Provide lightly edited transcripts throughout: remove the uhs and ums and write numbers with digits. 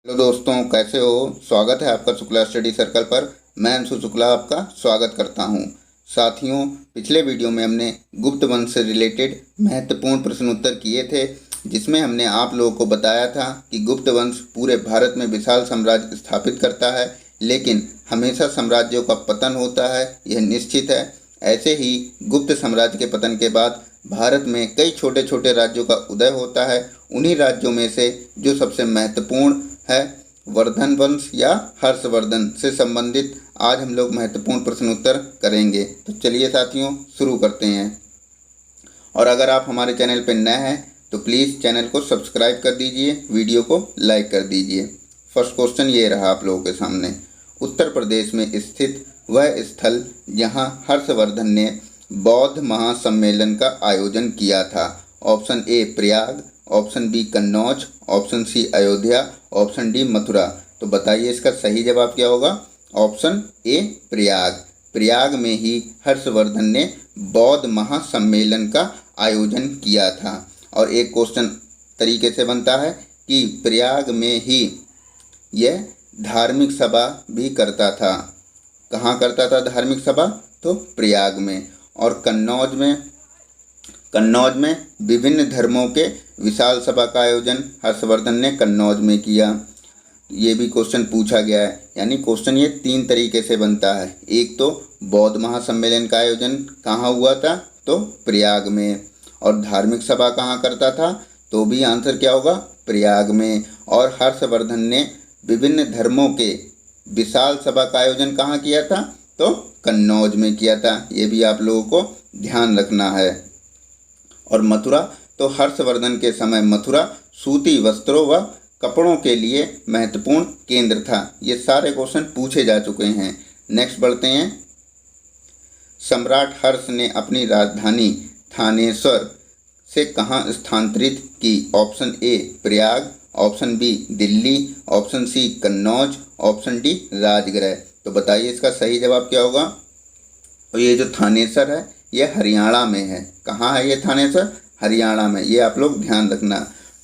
Hello दोस्तों, कैसे हो। स्वागत है आपका शुक्ला स्टडी सर्कल पर। मैं अंशु शुक्ला आपका स्वागत करता हूं। साथियों, पिछले वीडियो में हमने गुप्त वंश से रिलेटेड महत्वपूर्ण प्रश्न उत्तर किए थे, जिसमें हमने आप लोगों को बताया था कि गुप्त वंश पूरे भारत में विशाल साम्राज्य स्थापित करता है, लेकिन हमेशा साम्राज्यों का पतन होता है, यह निश्चित है। ऐसे ही गुप्त साम्राज्य के पतन के बाद भारत में कई छोटे छोटे राज्यों का उदय होता है। उन्हीं राज्यों में से जो सबसे महत्वपूर्ण है वर्धन वंश या हर्षवर्धन से संबंधित आज हम लोग महत्वपूर्ण प्रश्न उत्तर करेंगे। तो चलिए साथियों, शुरू करते हैं। और अगर आप हमारे चैनल पर नए हैं तो प्लीज़ चैनल को सब्सक्राइब कर दीजिए, वीडियो को लाइक कर दीजिए। फर्स्ट क्वेश्चन ये रहा आप लोगों के सामने। उत्तर प्रदेश में स्थित वह स्थल जहां हर्षवर्धन ने बौद्ध महासम्मेलन का आयोजन किया था। Option A Prayag, option B Kannauj, option C Ayodhya, option D Mathura. तो बताइए इसका सही जवाब क्या होगा। Option A Prayag. प्रयाग में ही हर्षवर्धन ने बौद्ध महासम्मेलन का आयोजन किया था। और एक क्वेश्चन तरीके से बनता है कि प्रयाग में ही यह धार्मिक सभा भी करता था। कहाँ करता था धार्मिक सभा? तो प्रयाग में। और कन्नौज में विभिन्न धर्मों के विशाल सभा का आयोजन हर्षवर्धन ने कन्नौज में किया। ये भी क्वेश्चन पूछा गया है, यानी क्वेश्चन ये तीन तरीके से बनता है। एक तो बौद्ध महासम्मेलन का आयोजन कहाँ हुआ था? तो प्रयाग में। और धार्मिक सभा कहाँ करता था? तो भी आंसर क्या होगा? प्रयाग में। और हर्षवर्धन ने विभिन्न धर्मों के विशाल सभा का आयोजन कहाँ किया था? तो कन्नौज में किया था। ये भी आप लोगों को ध्यान रखना है। और मथुरा, तो हर्षवर्धन के समय मथुरा सूती वस्त्रों व कपड़ों के लिए महत्वपूर्ण केंद्र था। ये सारे क्वेश्चन पूछे जा चुके हैं। नेक्स्ट बढ़ते हैं। सम्राट हर्ष ने अपनी राजधानी थानेश्वर से कहाँ स्थानांतरित की? Option A Prayag, option B Delhi, option C Kannauj, option D Rajagriha. तो बताइए इसका सही जवाब क्या होगा। तो ये जो थानेसर है ये हरियाणा में है। कहाँ है ये थानेसर? हरियाणा में। ये आप लोग ध्यान रखना।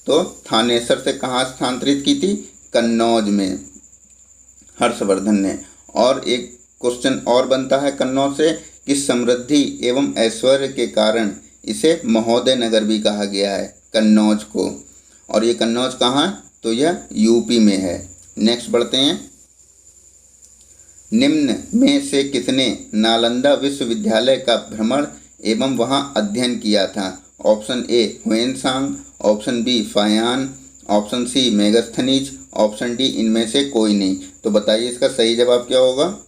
तो थानेसर से कहाँ स्थानांतरित की थी? कन्नौज में हर्षवर्धन ने। और एक क्वेश्चन और बनता है कन्नौज से कि समृद्धि एवं ऐश्वर्य के कारण इसे महोदय नगर भी कहा गया है, कन्नौज को। और ये कन्नौज कहाँ है? तो यह यूपी में है। नेक्स्ट बढ़ते हैं। निम्न में से किसने नालंदा विश्वविद्यालय का भ्रमण एवं वहां अध्ययन किया था? Option A Hiuen Tsang, option B Faxian, option C Megasthenes, option D इनमें से कोई नहीं। तो बताइए इसका सही जवाब क्या होगा।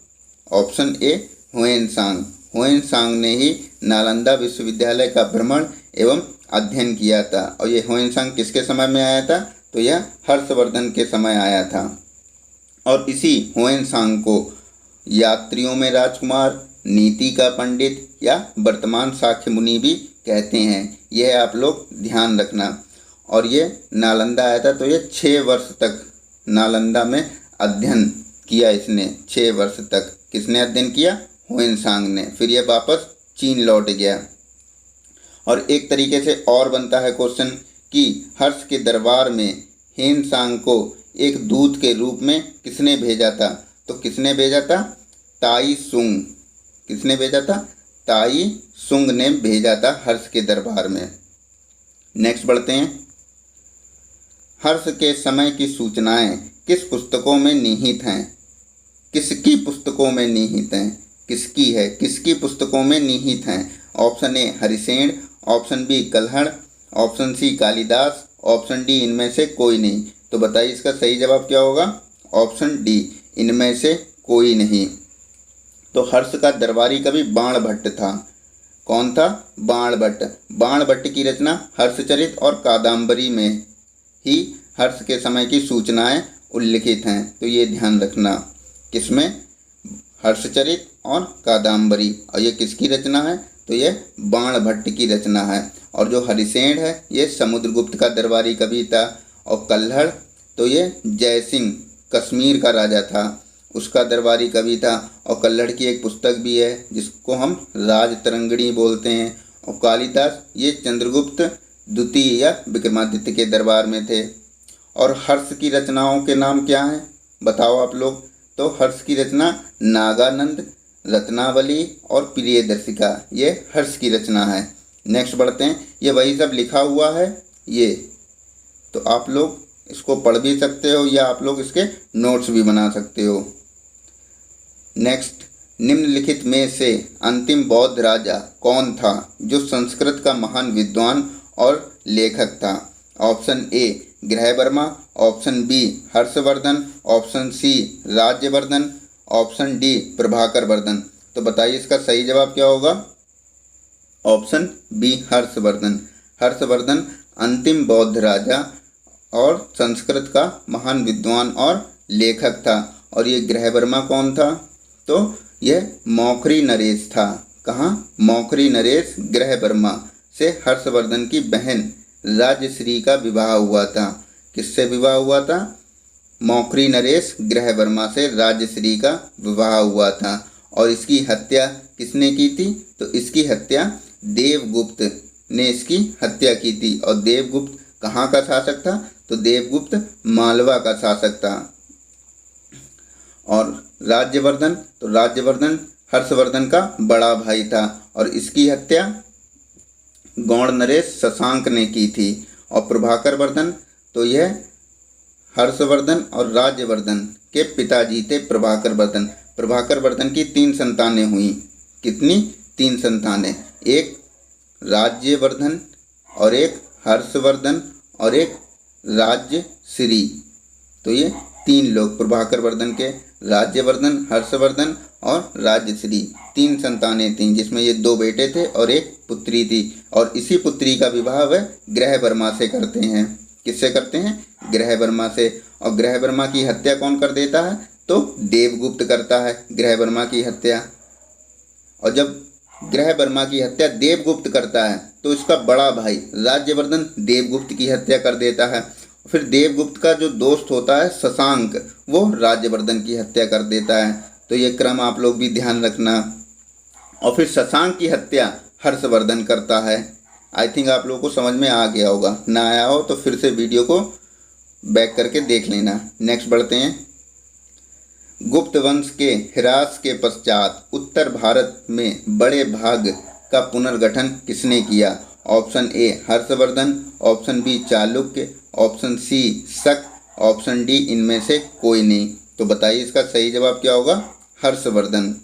Option A Hiuen Tsang. ह्वेनसांग ने ही नालंदा विश्वविद्यालय का भ्रमण एवं अध्ययन किया था। और ये ह्वेनसांग किसके समय में आया था? तो यह हर्षवर्धन के समय आया था। और इसी ह्वेनसांग को यात्रियों में राजकुमार, नीति का पंडित या वर्तमान साक्य मुनि भी कहते हैं। यह आप लोग ध्यान रखना। और ये नालंदा आया था, तो ये 6 वर्ष तक नालंदा में अध्ययन किया इसने। 6 वर्ष तक किसने अध्ययन किया? ह्वेनसांग ने। फिर ये वापस चीन लौट गया। और एक तरीके से और बनता है क्वेश्चन कि हर्ष के दरबार में ह्वेनसांग को एक दूत के रूप में किसने भेजा था? तो किसने भेजा था? ताई सुंग। किसने भेजा था? ताई सुंग ने भेजा था हर्ष के दरबार में। नेक्स्ट बढ़ते हैं। हर्ष के समय की सूचनाएं किस पुस्तकों में निहित हैं? किसकी पुस्तकों में निहित हैं? किसकी है? किसकी पुस्तकों में निहित हैं? Option A Harisen, option B Kalhan, option C Kalidas, option D इनमें से कोई नहीं। तो बताइए इसका सही जवाब क्या होगा। ऑप्शन डी इनमें से कोई नहीं। तो हर्ष का दरबारी कवि बाणभट्ट था। कौन था? बाणभट्ट। बाणभट्ट की रचना हर्षचरित और कादम्बरी में ही हर्ष के समय की सूचनाएं उल्लिखित हैं। तो ये ध्यान रखना। किसमें? हर्षचरित और कादम्बरी। और ये किसकी रचना है? तो ये बाणभट्ट की रचना है। और जो हरिसेन है ये समुद्रगुप्त का दरबारी कवि था। और कल्हड़ तो ये जयसिंह कश्मीर का राजा था, उसका दरबारी कवि था। और कल्हड़ की एक पुस्तक भी है जिसको हम राजतरंगिणी बोलते हैं। और कालिदास ये चंद्रगुप्त द्वितीय या विक्रमादित्य के दरबार में थे। और हर्ष की रचनाओं के नाम क्या हैं, बताओ आप लोग। तो हर्ष की रचना नागानंद, रत्नावली और प्रियदर्शिका, ये हर्ष की रचना है। नेक्स्ट बढ़ते हैं। ये वही सब लिखा हुआ है ये, तो आप लोग इसको पढ़ भी सकते हो या आप लोग इसके नोट्स भी बना सकते हो। नेक्स्ट, निम्नलिखित में से अंतिम बौद्ध राजा कौन था जो संस्कृत का महान विद्वान और लेखक था। Option A Grahavarma, option B Harshavardhan, option C Rajyavardhan, option D Prabhakar Vardhan. तो बताइए इसका सही जवाब क्या होगा। Option B Harshvardhan. हर्षवर्धन अंतिम बौद्ध राजा और संस्कृत का महान विद्वान और लेखक था। और ये ग्रहवर्मा कौन था, तो यह मौखरी नरेश था। कहाँ, मौखरी नरेश ग्रहवर्मा से हर्षवर्धन की बहन राजश्री का विवाह हुआ था। किससे विवाह हुआ था, मौखरी नरेश ग्रहवर्मा से राजश्री का विवाह हुआ था। और इसकी हत्या किसने की थी, तो इसकी हत्या देवगुप्त ने इसकी हत्या की थी। और देवगुप्त कहाँ का शासक था, तो देवगुप्त मालवा का शासक था। और राज्यवर्धन, तो राज्यवर्धन हर्षवर्धन का बड़ा भाई था और इसकी हत्या गौड़ नरेश शशांक ने की थी। और प्रभाकर वर्धन, तो यह हर्षवर्धन और राज्यवर्धन के पिताजी थे प्रभाकर वर्धन। प्रभाकर वर्धन की 3 संतानें हुई। कितनी, 3 संतानें, एक राज्यवर्धन और एक हर्षवर्धन और एक राजश्री। तो ये 3 लोग प्रभाकर वर्धन के राज्यवर्धन, हर्षवर्धन और राजश्री 3 संतानें थीं, जिसमें ये 2 बेटे थे और एक पुत्री थी। और इसी पुत्री का विवाह वह ग्रहवर्मा से करते हैं। किससे करते हैं, ग्रहवर्मा से। और ग्रहवर्मा की हत्या कौन कर देता है, तो देवगुप्त करता है ग्रहवर्मा की हत्या। और जब ग्रहवर्मा की हत्या देवगुप्त करता है तो इसका बड़ा भाई राज्यवर्धन देवगुप्त की हत्या कर देता है। फिर देवगुप्त का जो दोस्त होता है शशांक, वो राज्यवर्धन की हत्या कर देता है। तो ये क्रम आप लोग भी ध्यान रखना। और फिर शशांक की हत्या हर्षवर्धन करता है। आई थिंक आप लोगों को समझ में आ गया होगा, ना आया हो तो फिर से वीडियो को बैक करके देख लेना। नेक्स्ट बढ़ते हैं। गुप्त वंश के ह्रास के पश्चात उत्तर भारत में बड़े भाग का पुनर्गठन किसने किया। Option A Harshavardhan, option B Chalukya, option C Shaka, option D इनमें से कोई नहीं। तो बताइए इसका सही जवाब क्या होगा, हर्षवर्धन।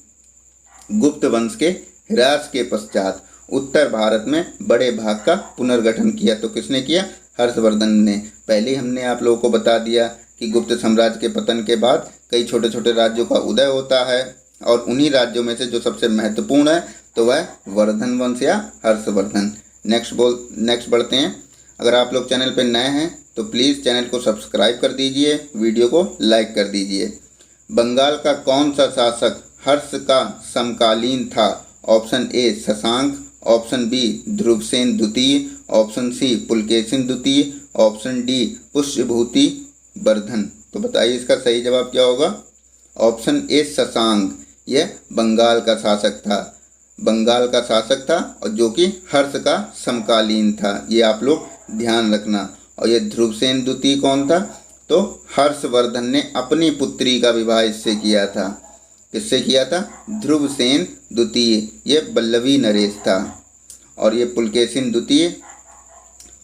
गुप्त वंश के ह्रास के पश्चात उत्तर भारत में बड़े भाग का पुनर्गठन किया। तो किसने किया, हर्षवर्धन ने। पहले हमने आप लोगों को बता दिया कि गुप्त साम्राज्य के पतन के बाद कई छोटे छोटे राज्यों का उदय होता है और उन्हीं राज्यों में से जो सबसे महत्वपूर्ण है तो वह वर्धन वंश या हर्षवर्धन। नेक्स्ट बढ़ते हैं। अगर आप लोग चैनल पर नए हैं तो प्लीज़ चैनल को सब्सक्राइब कर दीजिए, वीडियो को लाइक कर दीजिए। बंगाल का कौन सा शासक हर्ष का समकालीन था। Option A Shashank, option B Dhruvasena द्वितीय, ऑप्शन सी पुलकेशिन द्वितीय, ऑप्शन डी पुष्यभूति वर्धन। तो बताइए इसका सही जवाब क्या होगा। ऑप्शन ए शशांक, यह बंगाल का शासक था। बंगाल का शासक था और जो कि हर्ष का समकालीन था, ये आप लोग ध्यान रखना। और ये ध्रुवसेन द्वितीय कौन था, तो हर्षवर्धन ने अपनी पुत्री का विवाह इससे किया था। किससे किया था, ध्रुवसेन द्वितीय, ये बल्लवी नरेश था। और ये पुलकेशिन द्वितीय,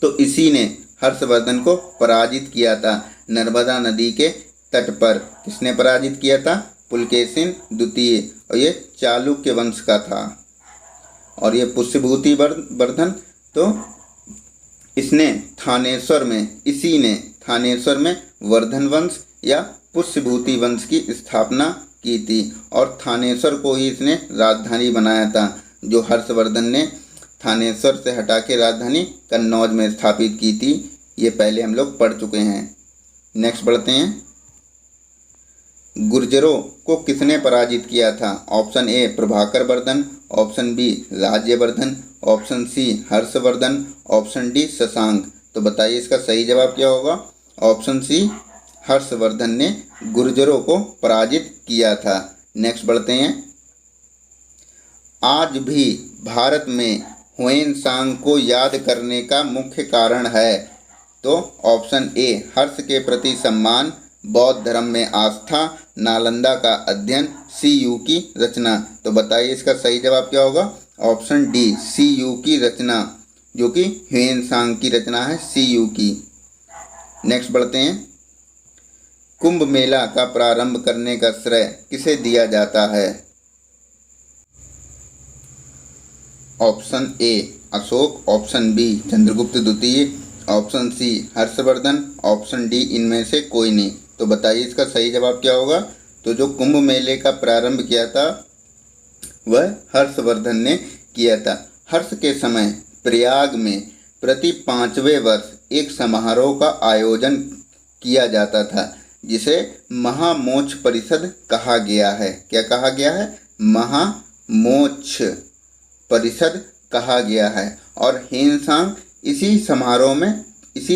तो इसी ने हर्षवर्धन को पराजित किया था नर्मदा नदी के तट पर। किसने पराजित किया था, पुलकेशिन द्वितीय। और ये चालुक्य वंश का था। और ये पुष्यभूति वर्धन, तो इसने इसी ने थानेश्वर में वर्धन वंश या पुष्यभूति वंश की स्थापना की थी। और थानेश्वर को ही इसने राजधानी बनाया था, जो हर्षवर्धन ने थानेश्वर से हटा के राजधानी कन्नौज में स्थापित की थी। ये पहले हम लोग पढ़ चुके हैं। नेक्स्ट बढ़ते हैं। गुर्जरों को किसने पराजित किया था। Option A Prabhakar Vardhan, option B Rajyavardhan, option C Harshavardhan, option D Shashank. तो बताइए इसका सही जवाब क्या होगा। ऑप्शन सी हर्षवर्धन ने गुर्जरों को पराजित किया था। नेक्स्ट बढ़ते हैं। आज भी भारत में ह्वेन सांग को याद करने का मुख्य कारण है। तो तो ऑप्शन ए हर्ष के प्रति सम्मान, बौद्ध धर्म में आस्था, नालंदा का अध्ययन, सी यू की रचना। तो बताइए इसका सही जवाब क्या होगा। ऑप्शन डी सी यू की रचना, जो कि ह्वेनसांग की रचना है, सी यू की। नेक्स्ट बढ़ते हैं। कुंभ मेला का प्रारंभ करने का श्रेय किसे दिया जाता है। Option A Ashok, option B Chandragupta द्वितीय, option C Harshavardhan, option D इनमें से कोई नहीं। तो बताइए इसका सही जवाब क्या होगा। तो जो कुंभ मेले का प्रारंभ किया था वह हर्षवर्धन ने किया था। हर्ष के समय प्रयाग में प्रति 5वें वर्ष एक समारोह का आयोजन किया जाता था, जिसे महामोक्ष परिषद कहा गया है। क्या कहा गया है। महामोक्ष परिषद कहा गया है। और ह्वेनसांग इसी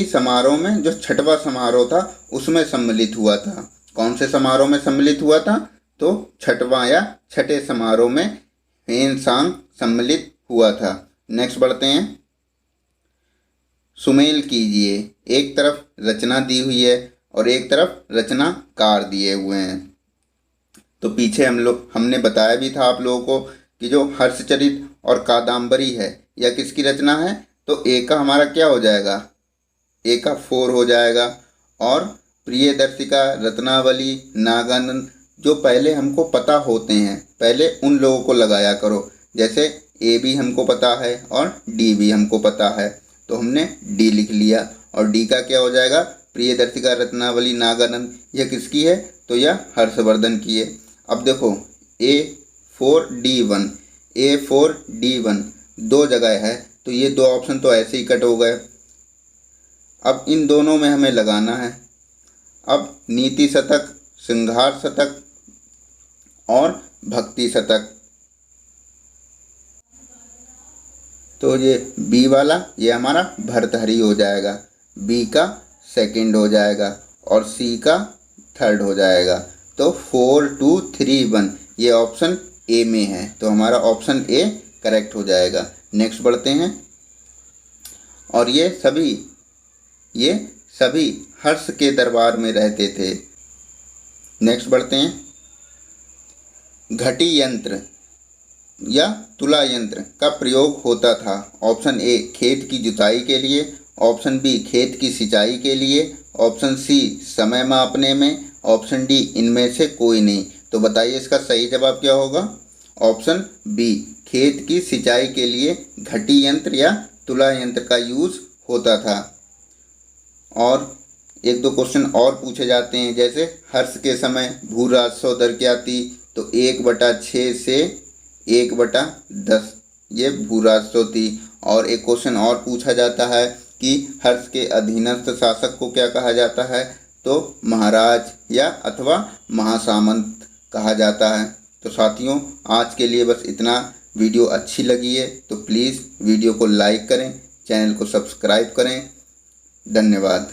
समारोह में जो छठवां समारोह था उसमें सम्मिलित हुआ था। कौन से समारोह में सम्मिलित हुआ था। तो छठवां या छठे समारोह में ह्वेनसांग सम्मिलित हुआ था। नेक्स्ट बढ़ते हैं। सुमेल कीजिए, एक तरफ रचना दी हुई है और एक तरफ रचनाकार दिए हुए हैं। तो पीछे हमने बताया भी था आप लोगों को कि जो हर्षचरित और कादम्बरी है यह किसकी रचना है। तो ए का हमारा क्या हो जाएगा, ए का 4 हो जाएगा। और प्रियदर्शिका, रत्नावली, नागानंद जो पहले हमको पता होते हैं पहले उन लोगों को लगाया करो। जैसे ए भी हमको पता है और डी भी हमको पता है, तो हमने डी लिख लिया। और डी का क्या हो जाएगा, प्रियदर्शिका, रत्नावली, नागानंद, यह किसकी है। तो यह हर्षवर्धन की है। अब देखो A4D1, A4D1 दो जगह है, तो ये दो ऑप्शन तो ऐसे ही कट हो गए। अब इन दोनों में हमें लगाना है। अब नीति शतक, श्रृंगार शतक और भक्ति शतक, तो ये बी वाला ये हमारा भर्तृहरि हो जाएगा, बी का सेकंड हो जाएगा और सी का थर्ड हो जाएगा। तो 4, 2, 3, 1 ये ऑप्शन ए में है, तो हमारा ऑप्शन ए करेक्ट हो जाएगा। नेक्स्ट बढ़ते हैं। और ये सभी हर्ष के दरबार में रहते थे। नेक्स्ट बढ़ते हैं। घटी यंत्र या तुला यंत्र का प्रयोग होता था। ऑप्शन ए खेत की जुताई के लिए, ऑप्शन बी खेत की सिंचाई के लिए, ऑप्शन सी समय मापने में, ऑप्शन डी इनमें से कोई नहीं। तो बताइए इसका सही जवाब क्या होगा। ऑप्शन बी खेत की सिंचाई के लिए घटी यंत्र या तुला यंत्र का यूज होता था। और एक दो क्वेश्चन और पूछे जाते हैं, जैसे हर्ष के समय भू राजस्व दर क्या थी। तो 1/6 से 1/10 ये भू राजस्व थी। और एक क्वेश्चन और पूछा जाता है कि हर्ष के अधीनस्थ शासक को क्या कहा जाता है। तो महाराज या अथवा महासामंत कहा जाता है। तो साथियों आज के लिए बस इतना। वीडियो अच्छी लगी है तो प्लीज़ वीडियो को लाइक करें, चैनल को सब्सक्राइब करें। धन्यवाद।